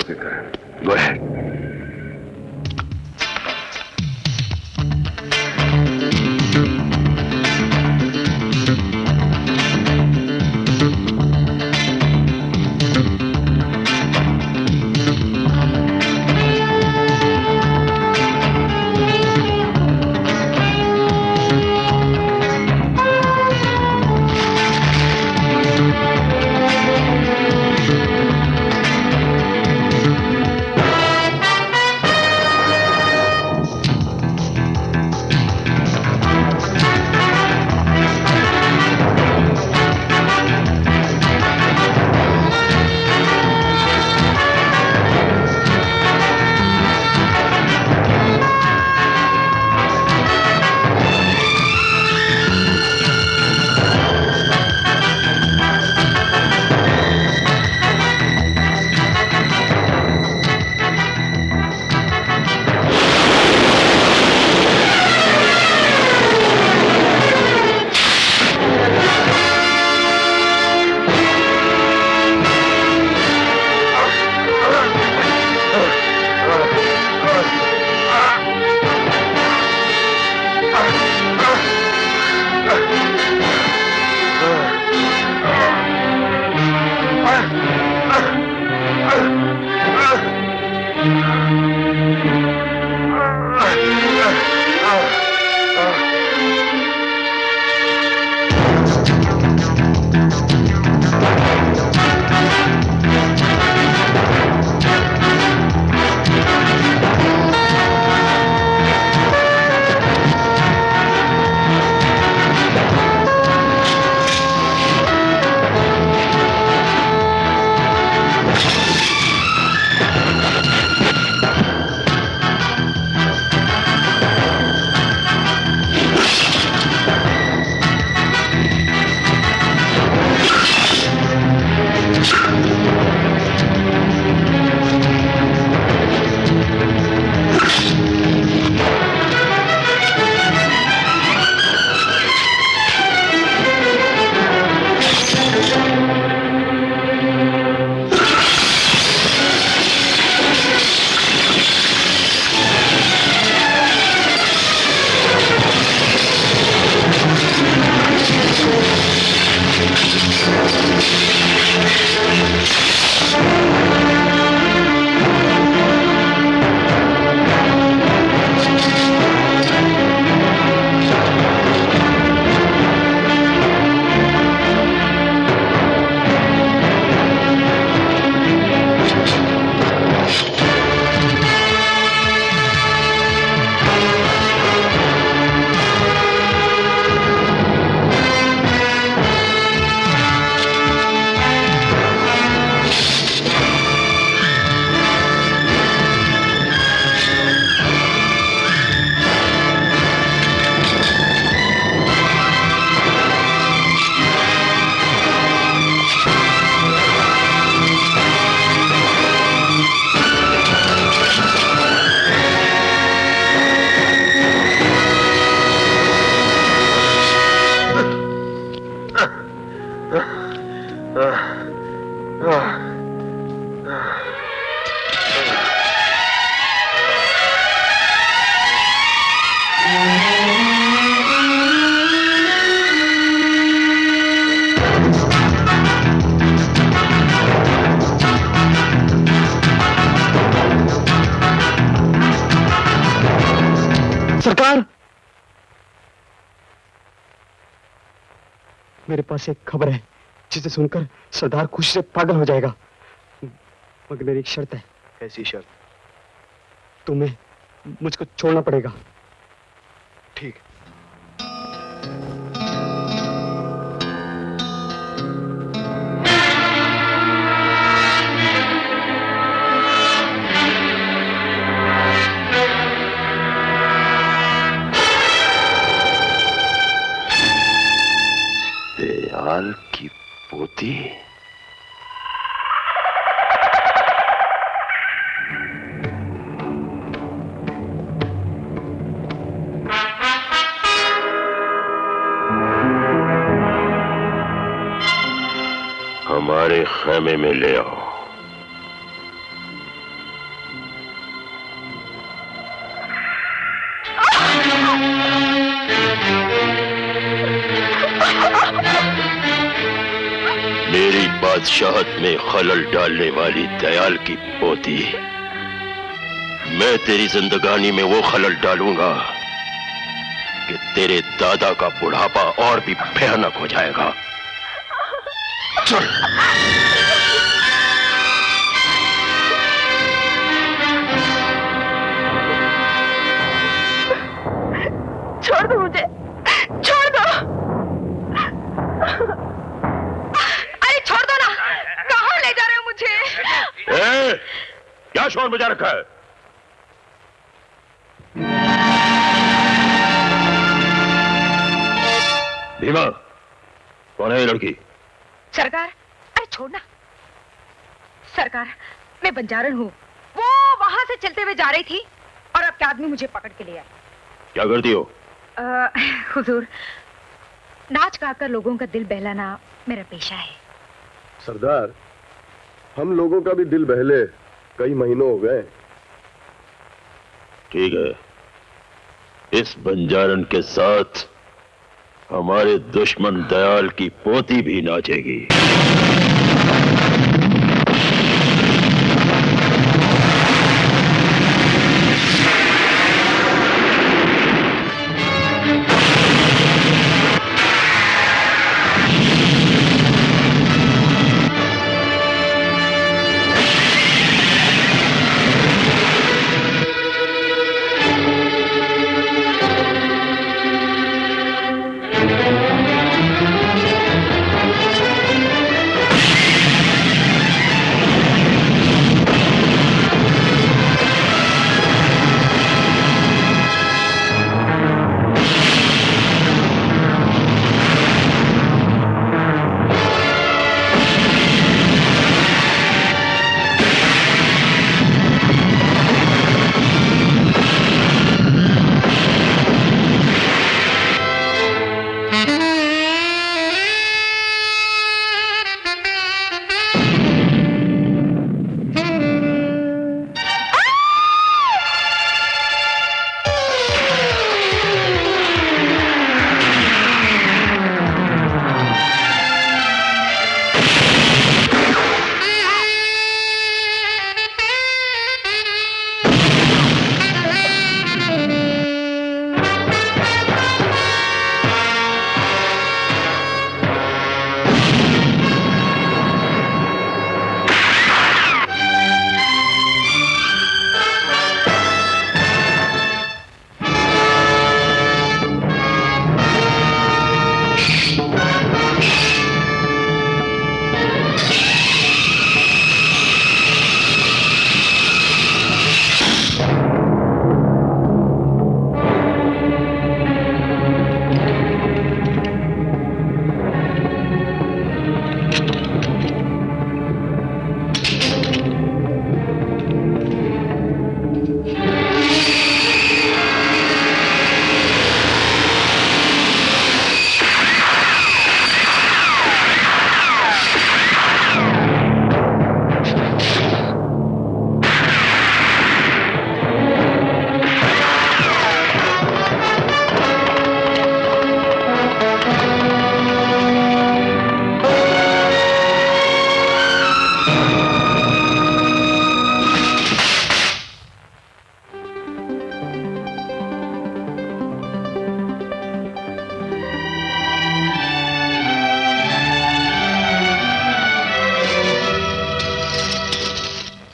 Speaker है। Go ahead. मेरे पास एक खबर है जिसे सुनकर सरदार खुशी से पागल हो जाएगा, मगर मेरी एक शर्त है। कैसी शर्त? तुम्हें मुझको छोड़ना पड़ेगा। ठीक। दयाल की पोती? हमारे खेमे में ले आओ। बादशाहत में खलल डालने वाली दयाल की पोती, मैं तेरी जिंदगानी में वो खलल डालूंगा कि तेरे दादा का बुढ़ापा और भी भयानक हो जाएगा। चल। छोड़ दो मुझे, छोड़ दो। अरे छोड़ दो ना, कहाँ ले जा रहे हो मुझे? क्या शोर मचा रखा है? भीमा, कौन है ये लड़की? सरकार, अरे छोड़ना। सरकार, मैं बंजारन हूँ। वो वहां से चलते हुए जा रही थी और आपके आदमी मुझे पकड़ के ले आए। क्या करती हो? हुजूर, नाच गाकर लोगों का दिल बहलाना मेरा पेशा है। सरदार, हम लोगों का भी दिल बहले कई महीनों हो गए। ठीक है, इस बंजारन के साथ हमारे दुश्मन दयाल की पोती भी नाचेगी।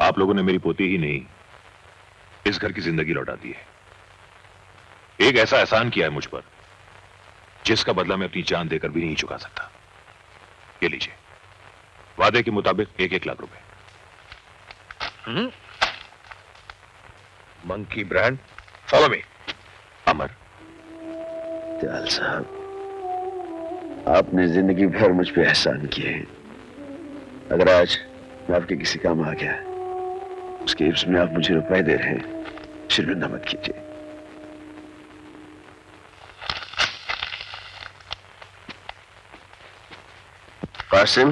आप लोगों ने मेरी पोती ही नहीं, इस घर की जिंदगी लौटा दी है। एक ऐसा एहसान किया है मुझ पर जिसका बदला मैं अपनी जान देकर भी नहीं चुका सकता। ये लीजिए, वादे के मुताबिक 1-1 लाख रुपए। Monkey brand, follow me. Amar, Dayal साहब, आपने जिंदगी भर मुझ पे एहसान किए हैं। अगर आज मैं आपके किसी काम आ गया, उसके एवज में आप मुझे रुपए दे रहे हैं, शर्मिंदा मत कीजिए। कासिम,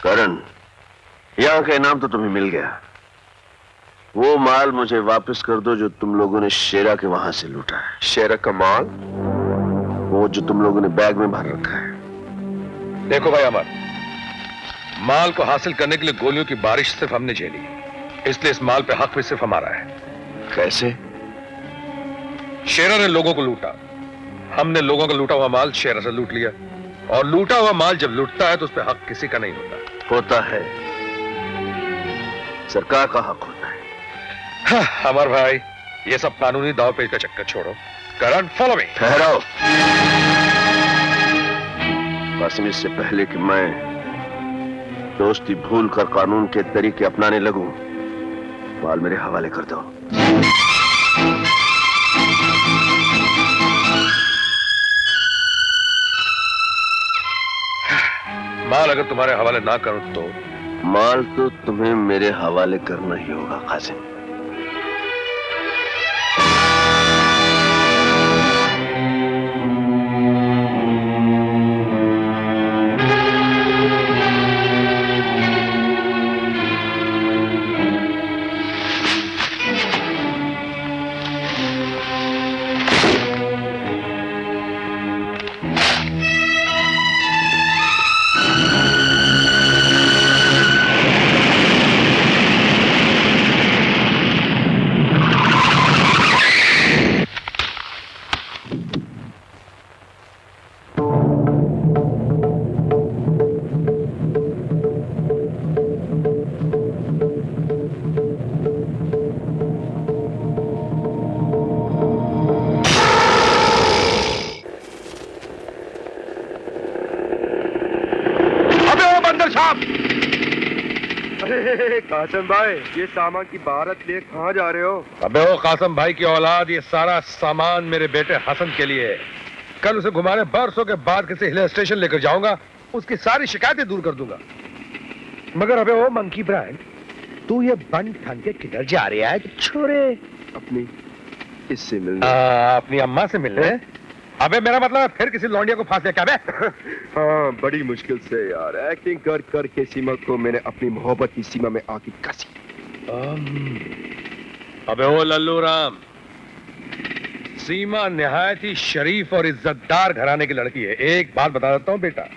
करण, यहां का इनाम तो तुम्हें मिल गया। वो माल मुझे वापस कर दो जो तुम लोगों ने शेरा के वहां से लूटा है। शेरा का माल? वो जो तुम लोगों ने बैग में भर रखा है। देखो भाई अमर, माल को हासिल करने के लिए गोलियों की बारिश सिर्फ हमने झेली, इसलिए इस माल पे हक भी सिर्फ हमारा है। कैसे? शेरा ने लोगों को लूटा, हमने लोगों का लूटा हुआ माल शेरा से लूट लिया। और लूटा हुआ माल जब लूटता है तो उस पर हक किसी का नहीं होता। होता है, सरकार का हक होता है। हाँ, अमर भाई, ये सब कानूनी दाव पेच का चक्कर छोड़ो। करण, फॉलो मी। ठहरो कासिम, इससे पहले कि मैं दोस्ती भूल कर कानून के तरीके अपनाने लगूं, माल मेरे हवाले कर दो। माल अगर तुम्हारे हवाले ना करूं तो? माल तो तुम्हें मेरे हवाले करना ही होगा कासिम। कासिम भाई, ये सामान की बारात लिए कहाँ जा रहे हो? अबे ओ कासिम भाई की औलाद, ये सारा सामान मेरे बेटे हसन के लिए है। कल उसे घुमाने बरसों के बाद किसी हिल स्टेशन लेकर जाऊंगा, उसकी सारी शिकायतें दूर कर दूंगा। मगर अबे ओ मंकी ब्रांड, तू ये बन ठन के किधर जा रहा है छोरे? अपनी इससे मिलने। अपनी अम्मा से मिलने? अबे मेरा मतलब फिर किसी लौंडिया को फांस दिया क्या बे? हाँ, बड़ी मुश्किल से यार, एक्टिंग कर कर के सीमा को मैंने अपनी मोहब्बत की सीमा में आके कसी। अबे ओ लल्लू राम, सीमा निहायत ही शरीफ और इज्जतदार घराने की लड़की है। एक बात बता देता हूँ बेटा,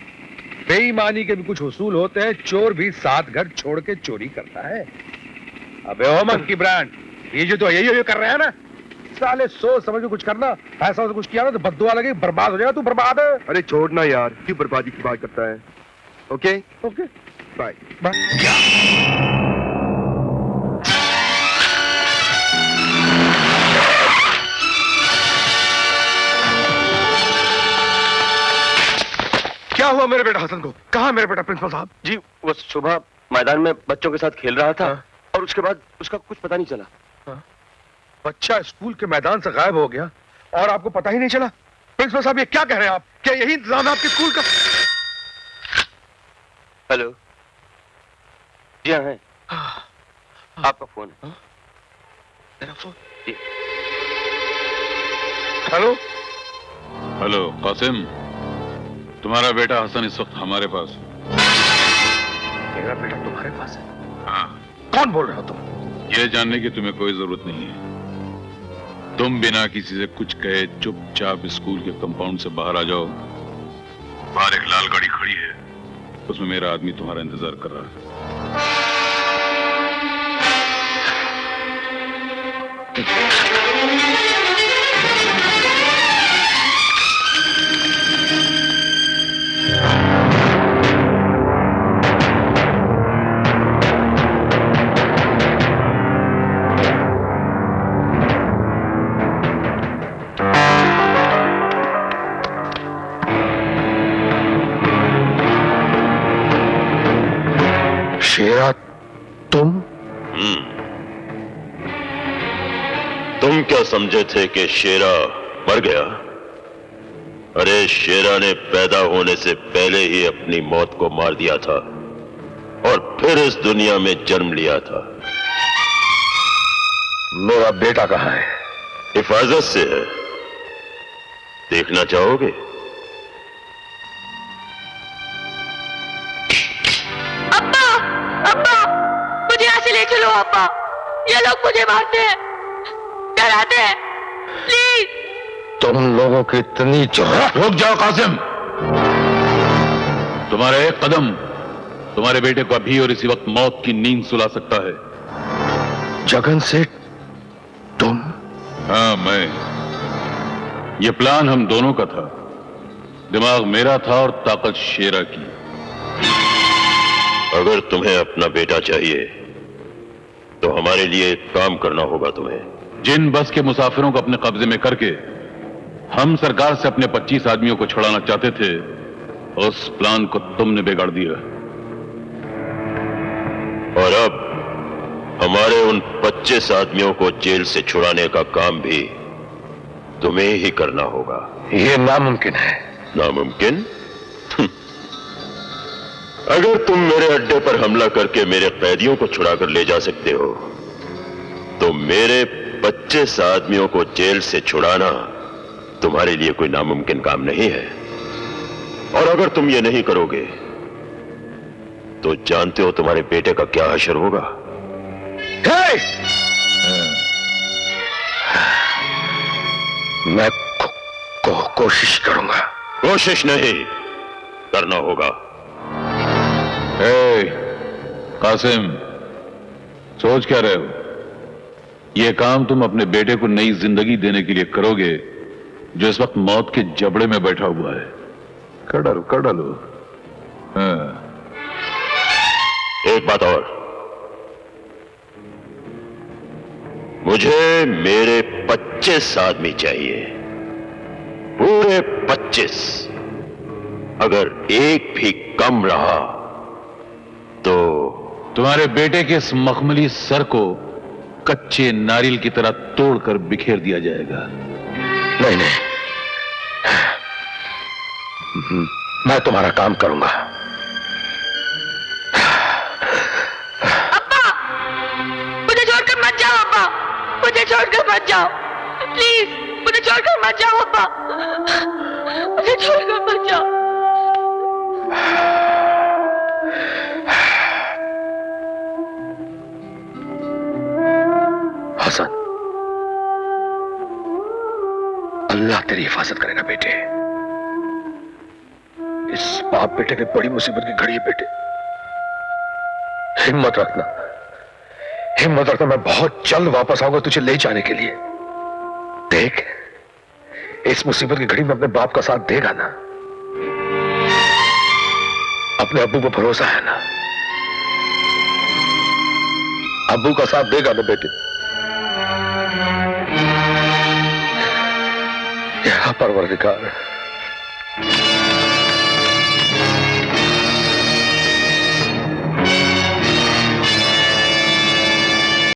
बेईमानी के भी कुछ उसूल होते हैं। चोर भी 7 घर छोड़ के चोरी करता है। अबे ओ मंकी ब्रांड, ये जो तो यही कर रहे हैं ना, साले सोच समझ के कुछ करना। ऐसा कुछ किया ना तो बद्दुआ लगे, बर्बाद हो जाएगा। तू बर्बाद है। अरे छोड़ना यार, क्यों बर्बादी की बात करता है? Okay okay, bye bye. क्या हुआ मेरे बेटा हसन को? कहाँ मेरे बेटा प्रिंसिपल साहब? जी, वो सुबह मैदान में बच्चों के साथ खेल रहा था। और उसके बाद उसका कुछ पता नहीं चला। बच्चा स्कूल के मैदान से गायब हो गया और आपको पता ही नहीं चला? प्रिंसिपल साहब, ये क्या कह रहे हैं आप? क्या यही इंतजाम है आपके स्कूल का? हेलो, जी हाँ है। आपका फोन है। मेरा फोन? जी। हेलो हेलो कासिम, तुम्हारा बेटा हसन इस वक्त हमारे पास है। मेरा बेटा तुम्हारे पास है? हाँ। कौन बोल रहे हो तुम? यह जानने की तुम्हें कोई जरूरत नहीं है। तुम बिना किसी से कुछ कहे चुपचाप स्कूल के कंपाउंड से बाहर आ जाओ। बाहर एक लाल गाड़ी खड़ी है, उसमें मेरा आदमी तुम्हारा इंतजार कर रहा है। शेरा, तुम क्या समझे थे कि शेरा मर गया? अरे शेरा ने पैदा होने से पहले ही अपनी मौत को मार दिया था और फिर इस दुनिया में जन्म लिया था। मेरा बेटा कहाँ है? हिफाजत से है, देखना चाहोगे? अब्बा, अब्बा, मुझे यहाँ से ले चलो अब्बा। ये लोग मुझे मारते हैं, डराते हैं, प्लीज। तुम लोगों की इतनी जुर्रत! रुक जाओ कासिम, तुम्हारा एक कदम तुम्हारे बेटे को अभी और इसी वक्त मौत की नींद सुला सकता है। जगन सेठ, तुम? हाँ, मैं। यह प्लान हम दोनों का था। दिमाग मेरा था और ताकत शेरा की। अगर तुम्हें अपना बेटा चाहिए तो हमारे लिए एक काम करना होगा तुम्हें। जिन बस के मुसाफिरों को अपने कब्जे में करके हम सरकार से अपने 25 आदमियों को छुड़ाना चाहते थे, उस प्लान को तुमने बिगाड़ दिया। और अब हमारे उन 25 आदमियों को जेल से छुड़ाने का काम भी तुम्हें ही करना होगा। यह नामुमकिन है। नामुमकिन? अगर तुम मेरे अड्डे पर हमला करके मेरे कैदियों को छुड़ाकर ले जा सकते हो तो मेरे 25 आदमियों को जेल से छुड़ाना तुम्हारे लिए कोई नामुमकिन काम नहीं है। और अगर तुम ये नहीं करोगे तो जानते हो तुम्हारे बेटे का क्या हशर होगा। मैं कोशिश करूंगा। कोशिश नहीं, करना होगा। कासिम, सोच क्या रहे हो? यह काम तुम अपने बेटे को नई जिंदगी देने के लिए करोगे जो इस वक्त मौत के जबड़े में बैठा हुआ है। कर डालो। हाँ। एक बात और, मुझे मेरे 25 आदमी चाहिए, पूरे 25। अगर एक भी कम रहा तो तुम्हारे बेटे के इस मखमली सर को कच्चे नारियल की तरह तोड़कर बिखेर दिया जाएगा। नहीं, मैं तुम्हारा काम करूंगा। अब्बा, मुझे छोड़कर मत जाओ अब्बा, मुझे छोड़कर मत जाओ, प्लीज मुझे छोड़कर मत जाओ अब्बा, मुझे छोड़कर मत जाओ। हसन, अल्लाह तेरी हिफाजत करेगा बेटे। इस बाप बेटे ने बड़ी मुसीबत की घड़ी है बेटे। हिम्मत रखना, मैं बहुत जल्द वापस आऊंगा तुझे ले जाने के लिए। देख, इस मुसीबत की घड़ी में अपने बाप का साथ देगा ना? अपने अब्बू पर भरोसा है ना? अब्बू का साथ देगा ना बेटे? या परवरदिगार,